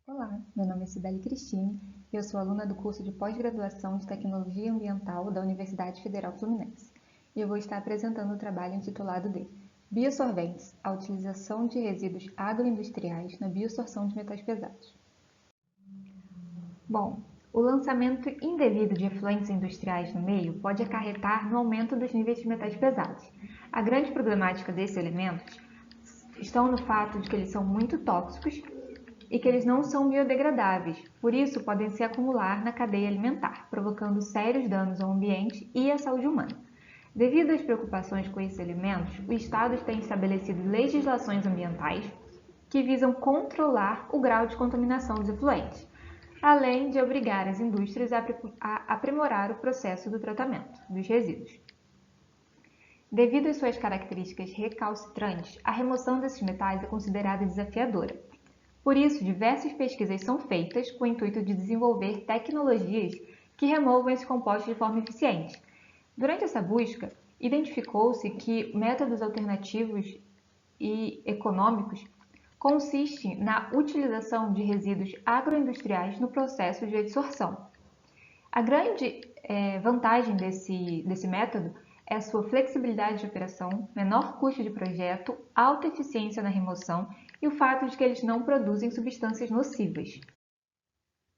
Olá, meu nome é Cibele Cristine e eu sou aluna do curso de pós-graduação de Tecnologia Ambiental da Universidade Federal Fluminense. E eu vou estar apresentando o trabalho intitulado de Biosorventes, a utilização de resíduos agroindustriais na biosorção de metais pesados. Bom, o lançamento indevido de efluentes industriais no meio pode acarretar no aumento dos níveis de metais pesados. A grande problemática desses elementos estão no fato de que eles são muito tóxicos e que eles não são biodegradáveis, por isso podem se acumular na cadeia alimentar, provocando sérios danos ao ambiente e à saúde humana. Devido às preocupações com esses elementos, o Estado tem estabelecido legislações ambientais que visam controlar o grau de contaminação dos efluentes, além de obrigar as indústrias a aprimorar o processo do tratamento dos resíduos. Devido às suas características recalcitrantes, a remoção desses metais é considerada desafiadora. Por isso, diversas pesquisas são feitas com o intuito de desenvolver tecnologias que removam esses compostos de forma eficiente. Durante essa busca, identificou-se que métodos alternativos e econômicos consistem na utilização de resíduos agroindustriais no processo de adsorção. A grande vantagem desse método é a sua flexibilidade de operação, menor custo de projeto, alta eficiência na remoção e o fato de que eles não produzem substâncias nocivas.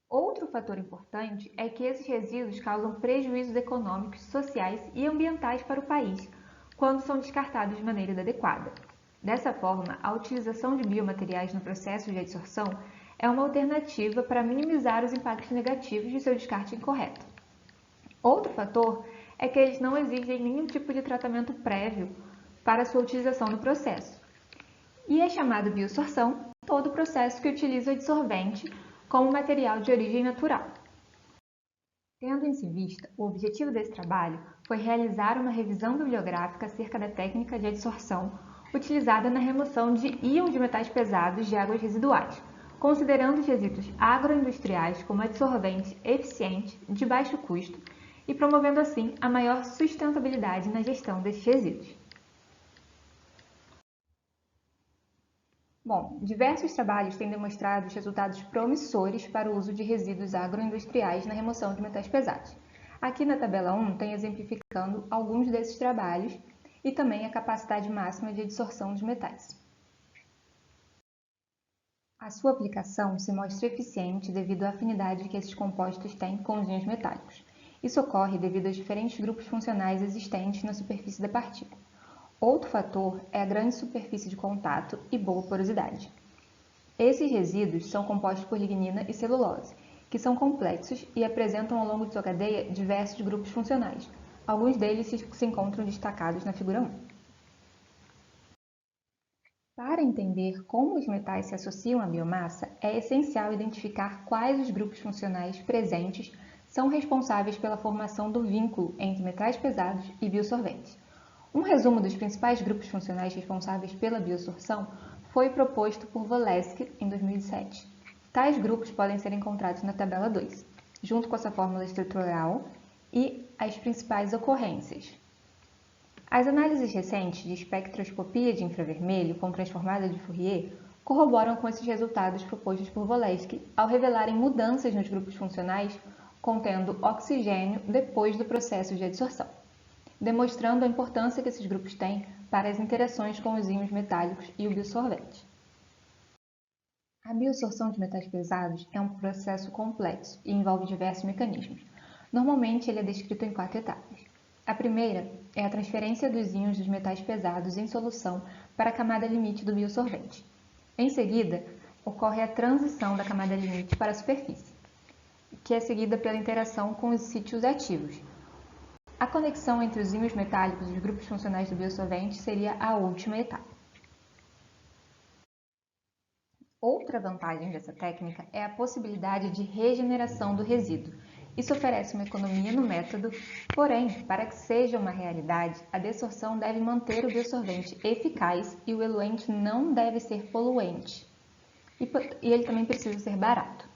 Outro fator importante é que esses resíduos causam prejuízos econômicos, sociais e ambientais para o país quando são descartados de maneira adequada. Dessa forma, a utilização de biomateriais no processo de adsorção é uma alternativa para minimizar os impactos negativos de seu descarte incorreto. Outro fator é que eles não exigem nenhum tipo de tratamento prévio para sua utilização no processo. E é chamado biosorção todo o processo que utiliza o dissolvente como material de origem natural. Tendo isso em vista, o objetivo desse trabalho foi realizar uma revisão bibliográfica acerca da técnica de adsorção utilizada na remoção de íons de metais pesados de águas residuais, considerando os resíduos agroindustriais como adsorvente eficiente, de baixo custo e promovendo assim a maior sustentabilidade na gestão desses resíduos. Bom, diversos trabalhos têm demonstrado os resultados promissores para o uso de resíduos agroindustriais na remoção de metais pesados. Aqui na tabela 1 tem exemplificando alguns desses trabalhos e também a capacidade máxima de adsorção dos metais. A sua aplicação se mostra eficiente devido à afinidade que esses compostos têm com os íons metálicos. Isso ocorre devido aos diferentes grupos funcionais existentes na superfície da partícula. Outro fator é a grande superfície de contato e boa porosidade. Esses resíduos são compostos por lignina e celulose, que são complexos e apresentam ao longo de sua cadeia diversos grupos funcionais. Alguns deles se encontram destacados na figura 1. Para entender como os metais se associam à biomassa, é essencial identificar quais os grupos funcionais presentes são responsáveis pela formação do vínculo entre metais pesados e biosorventes. Um resumo dos principais grupos funcionais responsáveis pela biosorção foi proposto por Volesky em 2007. Tais grupos podem ser encontrados na tabela 2, junto com essa fórmula estrutural e as principais ocorrências. As análises recentes de espectroscopia de infravermelho com transformada de Fourier corroboram com esses resultados propostos por Volesky ao revelarem mudanças nos grupos funcionais contendo oxigênio depois do processo de adsorção, demonstrando a importância que esses grupos têm para as interações com os íons metálicos e o biosorvente. A biosorção de metais pesados é um processo complexo e envolve diversos mecanismos. Normalmente, ele é descrito em 4 etapas. A primeira é a transferência dos íons dos metais pesados em solução para a camada limite do biosorvente. Em seguida, ocorre a transição da camada limite para a superfície, que é seguida pela interação com os sítios ativos. A conexão entre os íons metálicos e os grupos funcionais do biosolvente seria a última etapa. Outra vantagem dessa técnica é a possibilidade de regeneração do resíduo. Isso oferece uma economia no método, porém, para que seja uma realidade, a desorção deve manter o biosolvente eficaz e o eluente não deve ser poluente. E ele também precisa ser barato.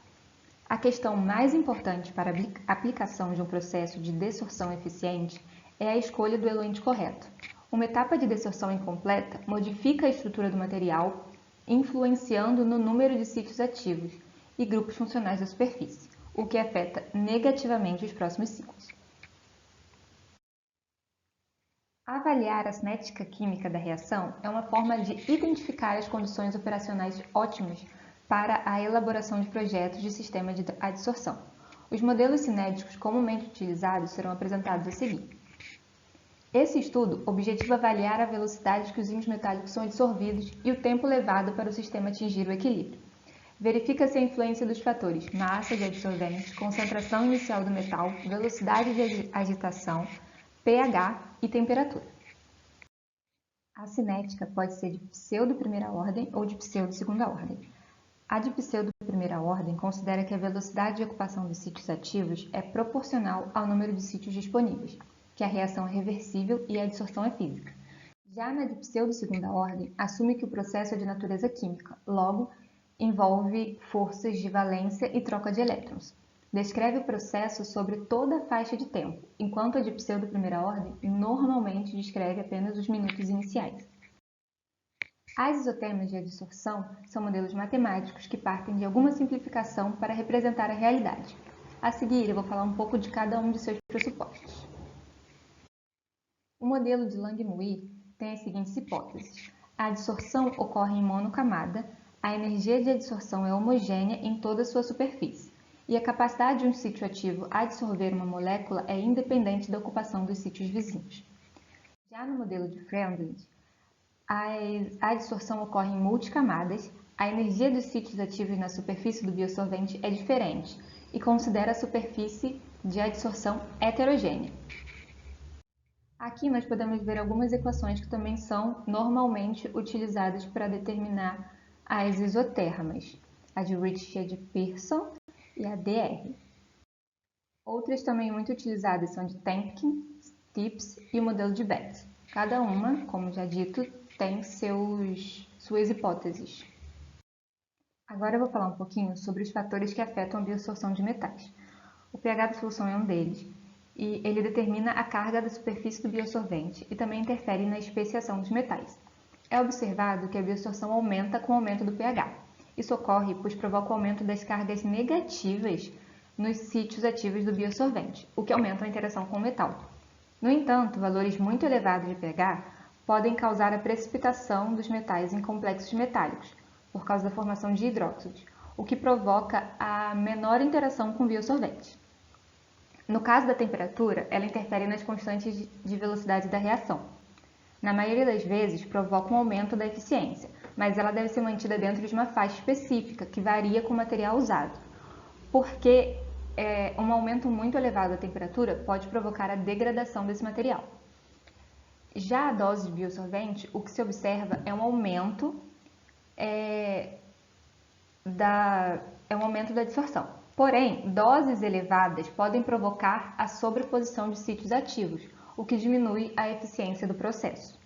A questão mais importante para a aplicação de um processo de desorção eficiente é a escolha do eluente correto. Uma etapa de desorção incompleta modifica a estrutura do material, influenciando no número de sítios ativos, e grupos funcionais da superfície, o que afeta negativamente os próximos ciclos. Avaliar a cinética química da reação é uma forma de identificar as condições operacionais ótimas para a elaboração de projetos de sistema de adsorção. Os modelos cinéticos comumente utilizados serão apresentados a seguir. Esse estudo objetiva avaliar a velocidade que os íons metálicos são absorvidos e o tempo levado para o sistema atingir o equilíbrio. Verifica-se a influência dos fatores massa de adsorvente, concentração inicial do metal, velocidade de agitação, pH e temperatura. A cinética pode ser de pseudo-primeira ordem ou de pseudo-segunda ordem. A de pseudo-primeira ordem considera que a velocidade de ocupação dos sítios ativos é proporcional ao número de sítios disponíveis, que a reação é reversível e a adsorção é física. Já na de pseudo-segunda ordem, assume que o processo é de natureza química, logo, envolve forças de valência e troca de elétrons. Descreve o processo sobre toda a faixa de tempo, enquanto a de pseudo-primeira ordem normalmente descreve apenas os minutos iniciais. As isotermas de adsorção são modelos matemáticos que partem de alguma simplificação para representar a realidade. A seguir, eu vou falar um pouco de cada um de seus pressupostos. O modelo de Langmuir tem as seguintes hipóteses. A adsorção ocorre em monocamada, a energia de adsorção é homogênea em toda a sua superfície, e a capacidade de um sítio ativo adsorver uma molécula é independente da ocupação dos sítios vizinhos. Já no modelo de Friendly, a adsorção ocorre em multicamadas, a energia dos sítios ativos na superfície do biosolvente é diferente e considera a superfície de adsorção heterogênea. Aqui nós podemos ver algumas equações que também são normalmente utilizadas para determinar as isotermas, a de Ricci e a de Pearson e a DR. Outras também muito utilizadas são de Temkin, Stips e o modelo de Betz. Cada uma, como já dito, tem suas hipóteses. Agora eu vou falar um pouquinho sobre os fatores que afetam a bioabsorção de metais. O pH da solução é um deles, e ele determina a carga da superfície do bioabsorvente e também interfere na especiação dos metais. É observado que a bioabsorção aumenta com o aumento do pH. Isso ocorre pois provoca o aumento das cargas negativas nos sítios ativos do bioabsorvente, o que aumenta a interação com o metal. No entanto, valores muito elevados de pH podem causar a precipitação dos metais em complexos metálicos, por causa da formação de hidróxidos, o que provoca a menor interação com o bioabsorvente. No caso da temperatura, ela interfere nas constantes de velocidade da reação. Na maioria das vezes, provoca um aumento da eficiência, mas ela deve ser mantida dentro de uma faixa específica, que varia com o material usado, porque um aumento muito elevado da temperatura pode provocar a degradação desse material. Já a dose de bioabsorvente, o que se observa é um aumento da adsorção. Porém, doses elevadas podem provocar a sobreposição de sítios ativos, o que diminui a eficiência do processo.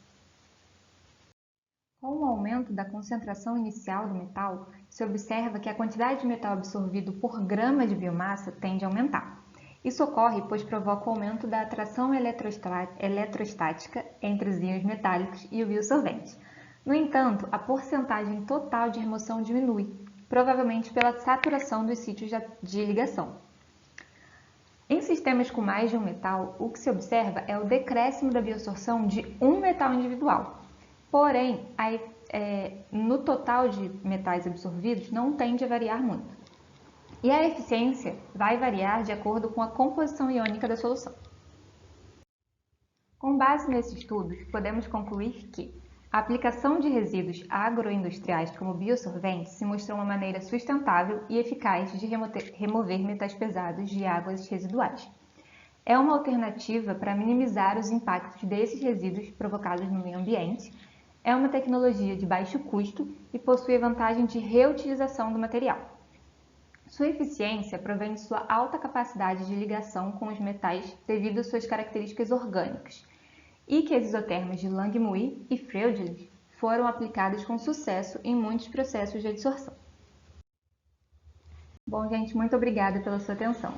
Com o aumento da concentração inicial do metal, se observa que a quantidade de metal absorvido por grama de biomassa tende a aumentar. Isso ocorre pois provoca o aumento da atração eletrostática entre os íons metálicos e o biosolvente. No entanto, a porcentagem total de remoção diminui, provavelmente pela saturação dos sítios de ligação. Em sistemas com mais de um metal, o que se observa é o decréscimo da bioabsorção de um metal individual. Porém, no total de metais absorvidos não tende a variar muito. E a eficiência vai variar de acordo com a composição iônica da solução. Com base nesses estudos, podemos concluir que a aplicação de resíduos agroindustriais como biosolventes se mostrou uma maneira sustentável e eficaz de remover metais pesados de águas residuais. É uma alternativa para minimizar os impactos desses resíduos provocados no meio ambiente, é uma tecnologia de baixo custo e possui a vantagem de reutilização do material. Sua eficiência provém de sua alta capacidade de ligação com os metais devido às suas características orgânicas, e que as isotermas de Langmuir e Freundlich foram aplicadas com sucesso em muitos processos de adsorção. Bom, gente, muito obrigada pela sua atenção.